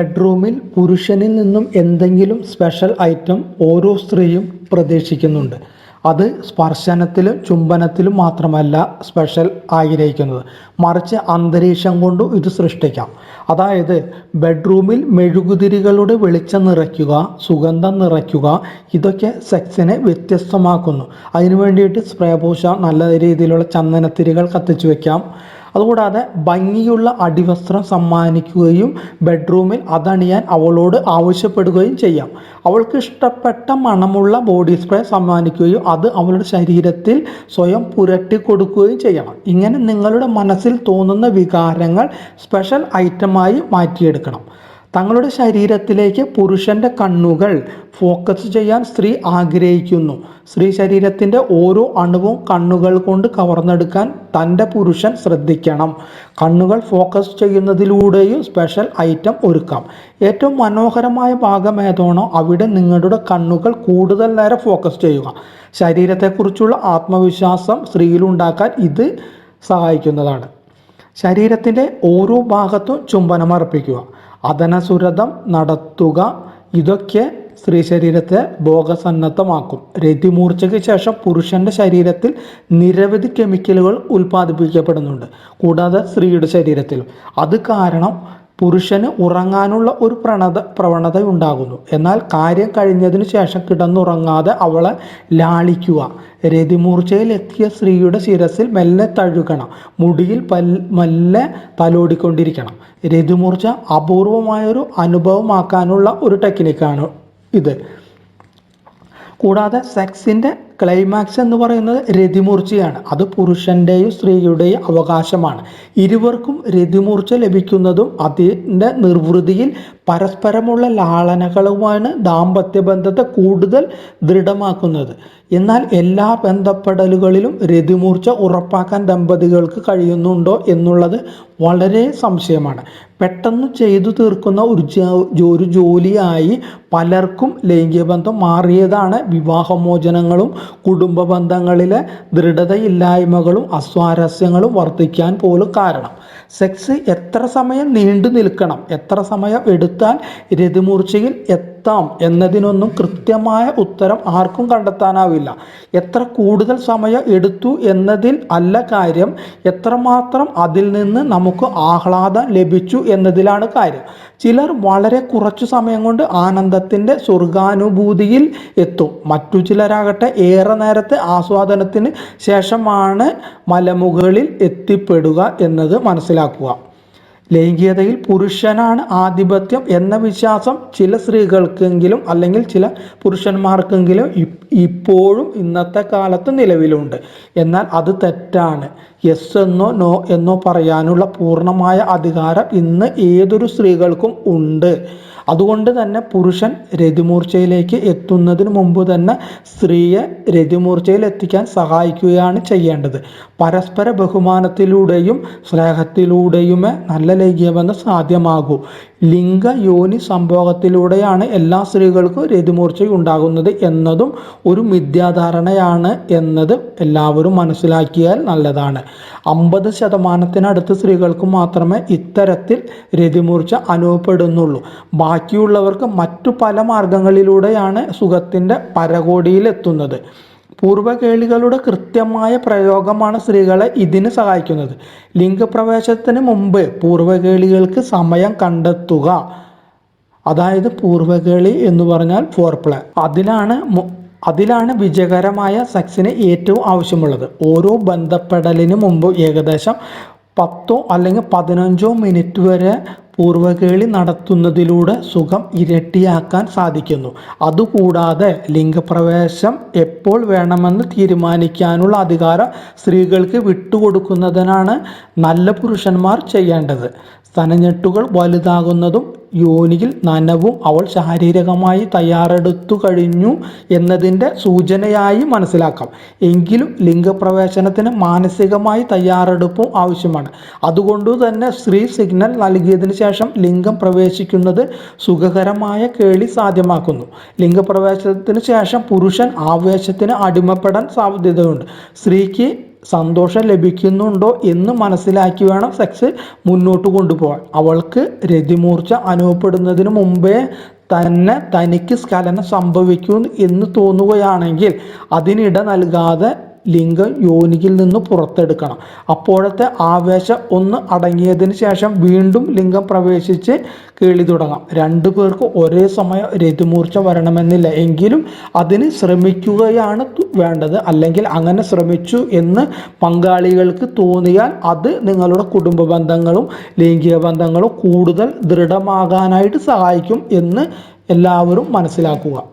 ബെഡ്റൂമിൽ പുരുഷനിൽ നിന്നും എന്തെങ്കിലും സ്പെഷ്യൽ ഐറ്റം ഓരോ സ്ത്രീയും പ്രതീക്ഷിക്കുന്നുണ്ട്. അത് സ്പർശനത്തിലും ചുംബനത്തിലും മാത്രമല്ല സ്പെഷ്യൽ ആഗ്രഹിക്കുന്നത്, മറിച്ച് അന്തരീക്ഷം കൊണ്ടും ഇത് സൃഷ്ടിക്കാം. അതായത് ബെഡ്റൂമിൽ മെഴുകുതിരികളുടെ വെളിച്ചം നിറയ്ക്കുക, സുഗന്ധം നിറയ്ക്കുക, ഇതൊക്കെ സെക്സിനെ വ്യത്യസ്തമാക്കുന്നു. അതിനു വേണ്ടിയിട്ട് സ്പ്രേ പൂശാം, നല്ല രീതിയിലുള്ള ചന്ദനത്തിരികൾ കത്തിച്ചു വയ്ക്കാം. അതുകൂടാതെ ഭംഗിയുള്ള അടിവസ്ത്രം സമ്മാനിക്കുകയും ബെഡ്റൂമിൽ അതണിയാൻ അവളോട് ആവശ്യപ്പെടുകയും ചെയ്യാം. അവൾക്ക് ഇഷ്ടപ്പെട്ട മണമുള്ള ബോഡി സ്പ്രേ സമ്മാനിക്കുകയും അത് അവളുടെ ശരീരത്തിൽ സ്വയം പുരട്ടി കൊടുക്കുകയും ചെയ്യണം. ഇങ്ങനെ നിങ്ങളുടെ മനസ്സിൽ തോന്നുന്ന വികാരങ്ങൾ സ്പെഷ്യൽ ഐറ്റമായി മാറ്റിയെടുക്കണം. തങ്ങളുടെ ശരീരത്തിലേക്ക് പുരുഷൻ്റെ കണ്ണുകൾ ഫോക്കസ് ചെയ്യാൻ സ്ത്രീ ആഗ്രഹിക്കുന്നു. സ്ത്രീ ശരീരത്തിൻ്റെ ഓരോ അണുവും കണ്ണുകൾ കൊണ്ട് കവർന്നെടുക്കാൻ തൻ്റെ പുരുഷൻ ശ്രദ്ധിക്കണം. കണ്ണുകൾ ഫോക്കസ് ചെയ്യുന്നതിലൂടെയും സ്പെഷ്യൽ ഐറ്റം ഒരുക്കാം. ഏറ്റവും മനോഹരമായ ഭാഗം ഏതാണോ അവിടെ നിങ്ങളുടെ കണ്ണുകൾ കൂടുതൽ നേരം ഫോക്കസ് ചെയ്യുക. ശരീരത്തെക്കുറിച്ചുള്ള ആത്മവിശ്വാസം സ്ത്രീയിലുണ്ടാക്കാൻ ഇത് സഹായിക്കുന്നതാണ്. ശരീരത്തിൻ്റെ ഓരോ ഭാഗത്തും ചുംബനമർപ്പിക്കുക, അദനസുരതം നടത്തുക, ഇതൊക്കെ സ്ത്രീ ശരീരത്തെ ഭോഗസന്നദ്ധമാക്കും. രതിമൂർച്ചയ്ക്ക് ശേഷം പുരുഷൻ്റെ ശരീരത്തിൽ നിരവധി കെമിക്കലുകൾ ഉൽപ്പാദിപ്പിക്കപ്പെടുന്നുണ്ട്, കൂടാതെ സ്ത്രീയുടെ ശരീരത്തിലും. അത് കാരണം പുരുഷന് ഉറങ്ങാനുള്ള ഒരു പ്രവണത ഉണ്ടാകുന്നു. എന്നാൽ കാര്യം കഴിഞ്ഞതിന് ശേഷം കിടന്നുറങ്ങാതെ അവളെ ലാളിക്കുക. രതിമൂർച്ചയിൽ എത്തിയ സ്ത്രീയുടെ ശിരസിൽ മെല്ലെ തഴുകണം, മുടിയിൽ മെല്ലെ തലോടിക്കൊണ്ടിരിക്കണം. രതിമൂർച്ച അപൂർവമായൊരു അനുഭവമാക്കാനുള്ള ഒരു ടെക്നിക്കാണ് ഇത്. കൂടാതെ സെക്സിൻ്റെ ക്ലൈമാക്സ് എന്ന് പറയുന്നത് രതിമൂർച്ചയാണ്. അത് പുരുഷൻ്റെയും സ്ത്രീയുടെയും അവകാശമാണ്. ഇരുവർക്കും രതിമൂർച്ച ലഭിക്കുന്നതും അതിൻ്റെ നിർവൃതിയിൽ പരസ്പരമുള്ള ലാളനകളുമാണ് ദാമ്പത്യ ബന്ധത്തെ കൂടുതൽ ദൃഢമാക്കുന്നത്. എന്നാൽ എല്ലാ ബന്ധപ്പെടലുകളിലും രതിമൂർച്ച ഉറപ്പാക്കാൻ ദമ്പതികൾക്ക് കഴിയുന്നുണ്ടോ എന്നുള്ളത് വളരെ സംശയമാണ്. പെട്ടെന്ന് ചെയ്തു തീർക്കുന്ന ഒരു ജോലിയായി പലർക്കും ലൈംഗിക ബന്ധം മാറിയതാണ് വിവാഹമോചനങ്ങളും കുടുംബ ബന്ധങ്ങളിലെ ദൃഢതയില്ലായ്മകളും അസ്വാരസ്യങ്ങളും വർദ്ധിക്കാൻ പോലും കാരണം. സെക്സ് എത്ര സമയം നീണ്ടു നിൽക്കണം, എത്ര സമയം എടുത്താൽ രതിമൂർച്ചയിൽ എത്താം എന്നതിനൊന്നും കൃത്യമായ ഉത്തരം ആർക്കും കണ്ടെത്താനാവില്ല. എത്ര കൂടുതൽ സമയം എടുത്തു എന്നതിൽ അല്ല കാര്യം, എത്രമാത്രം അതിൽ നിന്ന് നമുക്ക് ആഹ്ലാദം ലഭിച്ചു എന്നതിലാണ് കാര്യം. ചിലർ വളരെ കുറച്ചു സമയം കൊണ്ട് ആനന്ദത്തിൻ്റെ സ്വർഗാനുഭൂതിയിൽ എത്തും. മറ്റു ചിലരാകട്ടെ ഏറെ നേരത്തെ ആസ്വാദനത്തിന് ശേഷമാണ് മലമുകളിൽ എത്തിപ്പെടുക എന്നത് മനസ്സിലാക്കുക. ലൈംഗികതയിൽ പുരുഷനാണ് ആധിപത്യം എന്ന വിശ്വാസം ചില സ്ത്രീകൾക്കെങ്കിലും അല്ലെങ്കിൽ ചില പുരുഷന്മാർക്കെങ്കിലും ഇപ്പോഴും ഇന്നത്തെ കാലത്ത് നിലവിലുണ്ട്. എന്നാൽ അത് തെറ്റാണ്. യെസ് എന്നോ നോ എന്നോ പറയാനുള്ള പൂർണ്ണമായ അധികാരം ഇന്ന് ഏതൊരു സ്ത്രീകൾക്കും ഉണ്ട്. അതുകൊണ്ട് തന്നെ പുരുഷൻ രതിമൂർച്ചയിലേക്ക് എത്തുന്നതിന് മുമ്പ് തന്നെ സ്ത്രീയെ രതിമൂർച്ചയിൽ എത്തിക്കാൻ സഹായിക്കുകയാണ് ചെയ്യേണ്ടത്. പരസ്പര ബഹുമാനത്തിലൂടെയും സ്നേഹത്തിലൂടെയുമേ നല്ല ലൈംഗിക ബന്ധം സാധ്യമാകൂ. ലിംഗ യോനി സംഭോഗത്തിലൂടെയാണ് എല്ലാ സ്ത്രീകൾക്കും രതിമൂർച്ച ഉണ്ടാകുന്നത് എന്നതും ഒരു മിഥ്യാധാരണയാണ് എന്നത് എല്ലാവരും മനസ്സിലാക്കിയാൽ നല്ലതാണ്. 50% സ്ത്രീകൾക്ക് മാത്രമേ ഇത്തരത്തിൽ രതിമൂർച്ച അനുഭവപ്പെടുന്നുള്ളൂ. ബാക്കിയുള്ളവർക്ക് മറ്റു പല മാർഗങ്ങളിലൂടെയാണ് സുഖത്തിൻ്റെ പരകോടിയിലെത്തുന്നത്. പൂർവ്വകേളികളുടെ കൃത്യമായ പ്രയോഗമാണ് സ്ത്രീകളെ ഇതിന് സഹായിക്കുന്നത്. ലിംഗപ്രവേശത്തിന് മുമ്പ് പൂർവ്വകേളികൾക്ക് സമയം കണ്ടെത്തുക, അതായത് പൂർവ്വകേളി എന്ന് പറഞ്ഞാൽ ഫോർപ്ലേ, അതിലാണ് വിജയകരമായ സെക്സിന് ഏറ്റവും ആവശ്യമുള്ളത്. ഓരോ ബന്ധപ്പെടലിന് മുമ്പ് ഏകദേശം 10 അല്ലെങ്കിൽ 15 മിനിറ്റ് വരെ പൂർവ്വകേളി നടത്തുന്നതിലൂടെ സുഖം ഇരട്ടിയാക്കാൻ സാധിക്കുന്നു. അതുകൂടാതെ ലിംഗപ്രവേശം എപ്പോൾ വേണമെന്ന് തീരുമാനിക്കാനുള്ള അധികാരം സ്ത്രീകൾക്ക് വിട്ടുകൊടുക്കുന്നതിനാണ് നല്ല പുരുഷന്മാർ ചെയ്യേണ്ടത്. സ്തനഞ്ഞെട്ടുകൾ വലുതാകുന്നതും യോനിയിൽ നനവും അവൾ ശാരീരികമായി തയ്യാറെടുത്തു കഴിഞ്ഞു എന്നതിൻ്റെ സൂചനയായി മനസ്സിലാക്കാം. എങ്കിലും ലിംഗപ്രവേശനത്തിന് മാനസികമായി തയ്യാറെടുപ്പും ആവശ്യമാണ്. അതുകൊണ്ടു തന്നെ സ്ത്രീ സിഗ്നൽ നൽകിയതിന് ശേഷം ലിംഗം പ്രവേശിക്കുന്നത് സുഖകരമായ കേളി സാധ്യമാക്കുന്നു. ലിംഗപ്രവേശനത്തിന് ശേഷം പുരുഷൻ ആവേശത്തിന് അടിമപ്പെടാൻ സാധ്യതയുണ്ട്. സ്ത്രീക്ക് സന്തോഷം ലഭിക്കുന്നുണ്ടോ എന്ന് മനസ്സിലാക്കി വേണം സെക്സ് മുന്നോട്ട് കൊണ്ടുപോകാൻ. അവൾക്ക് രതിമൂർച്ച അനുഭവപ്പെടുന്നതിന് മുമ്പേ തന്നെ തനിക്ക് സ്ഖലനം സംഭവിക്കും എന്ന് തോന്നുകയാണെങ്കിൽ അതിനിട നൽകാതെ ലിംഗം യോനിയിൽ നിന്ന് പുറത്തെടുക്കണം. അപ്പോഴത്തെ ആവേശം ഒന്ന് അടങ്ങിയതിന് ശേഷം വീണ്ടും ലിംഗം പ്രവേശിച്ച് കേളി തുടങ്ങാം. രണ്ടു പേർക്ക് ഒരേ സമയം രതിമൂർച്ച വരണമെന്നില്ല, എങ്കിലും അതിന് ശ്രമിക്കുകയാണ് വേണ്ടത്. അല്ലെങ്കിൽ അങ്ങനെ ശ്രമിച്ചു എന്ന് പങ്കാളികൾക്ക് തോന്നിയാൽ അത് നിങ്ങളുടെ കുടുംബ ബന്ധങ്ങളും ലൈംഗിക ബന്ധങ്ങളും കൂടുതൽ ദൃഢമാകാനായിട്ട് സഹായിക്കും എന്ന് എല്ലാവരും മനസ്സിലാക്കുക.